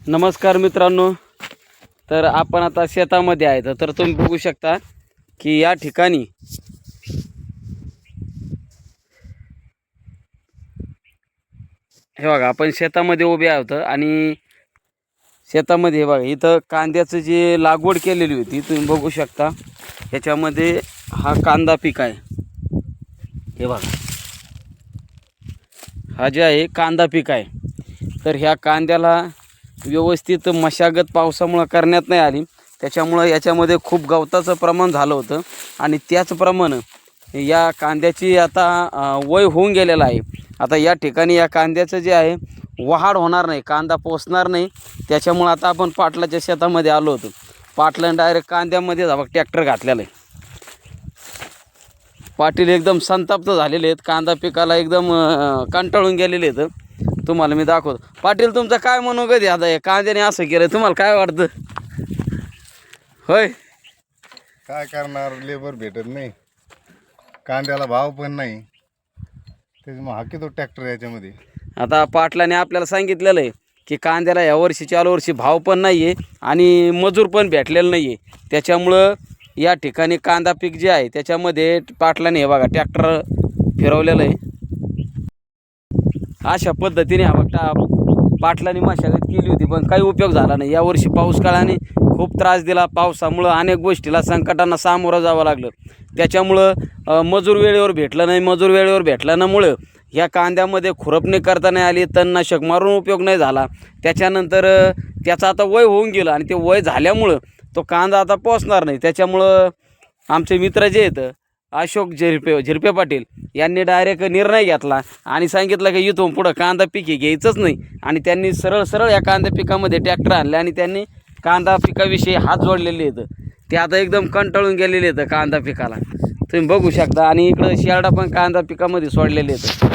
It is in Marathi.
नमस्कार मित्रांनो, तर आपण आता शेतामध्ये आहे. तर तुम्ही बघू शकता की या ठिकाणी हे बघा, आपण शेतामध्ये उभे आहोत आणि शेतामध्ये हे बघा, इथं कांद्याचं जे लागवड केलेली होती तुम्ही बघू शकता. ह्याच्यामध्ये हा कांदा पीक आहे. हे बघा, हा जे आहे कांदा पीक आहे. तर ह्या कांद्याला व्यवस्थित मशागत पावसामुळे करण्यात नाही आली, त्याच्यामुळं याच्यामध्ये खूप गवताचं प्रमाण झालं होतं. आणि त्याचप्रमाणे या कांद्याची आता वय होऊन गेलेलं आहे. आता या ठिकाणी या कांद्याचं जे आहे वाढ होणार नाही, कांदा पोचणार नाही. त्याच्यामुळं आता आपण पाटलाच्या शेतामध्ये आलो होतो. पाटलाने डायरेक्ट कांद्यामध्ये जावा ट्रॅक्टर घातलेलं आहे. पाटील एकदम संतप्त झालेले आहेत, कांदा पिकाला एकदम कंटाळून गेलेले आहेत. तुम्हाला मी दाखवतो. पाटील, तुमचं काय मनोगत आहे आता कांद्याने असं केलं, तुम्हाला काय वाटतं? होय, काय करणार, लेबर भेटत नाही, कांद्याला भाव पण नाही, त्याच्यामुळे हाकी तो ट्रॅक्टर याच्यामध्ये. आता पाटलाने आपल्याला सांगितलेलं आहे की कांद्याला यावर्षी चालू वर्षी भाव पण नाही आहे आणि मजूर पण भेटलेलं नाही आहे. त्याच्यामुळं या ठिकाणी कांदा पीक जे आहे त्याच्यामध्ये पाटलाने हे बघा ट्रॅक्टर फिरवलेलं आहे. अशा पद्धतीने हा बघा पाटलाने मशागत केली होती, पण काही उपयोग झाला नाही. यावर्षी पाऊस काळाने खूप त्रास दिला. पावसामुळं अनेक गोष्टीला संकटांना सामोरं जावं लागलं. त्याच्यामुळं मजूर वेळेवर भेटलं नाही. मजूर वेळेवर भेटल्यामुळं ह्या कांद्यामध्ये खुरपणी करता नाही आली, तणनाशक मारून उपयोग नाही झाला. त्याच्यानंतर त्याचं आता वय होऊन गेलं आणि ते वय झाल्यामुळं तो कांदा आता पोचणार नाही. त्याच्यामुळं आमचे मित्र जे आहेत अशोक झिरपे पाटील यांनी डायरेक्ट निर्णय घेतला आणि सांगितलं की इथून पुढं कांदा पीक हे घ्यायचंच नाही. आणि त्यांनी सरळ या कांदा पिकामध्ये ट्रॅक्टर आणले आणि त्यांनी कांदा पिकाविषयी हात जोडलेले आहेत. ते आता एकदम कंटाळून गेलेले आहेत कांदा पिकाला, तुम्ही बघू शकता. आणि इकडं शेरडा पण कांदा पिकामध्ये सोडलेले आहेत.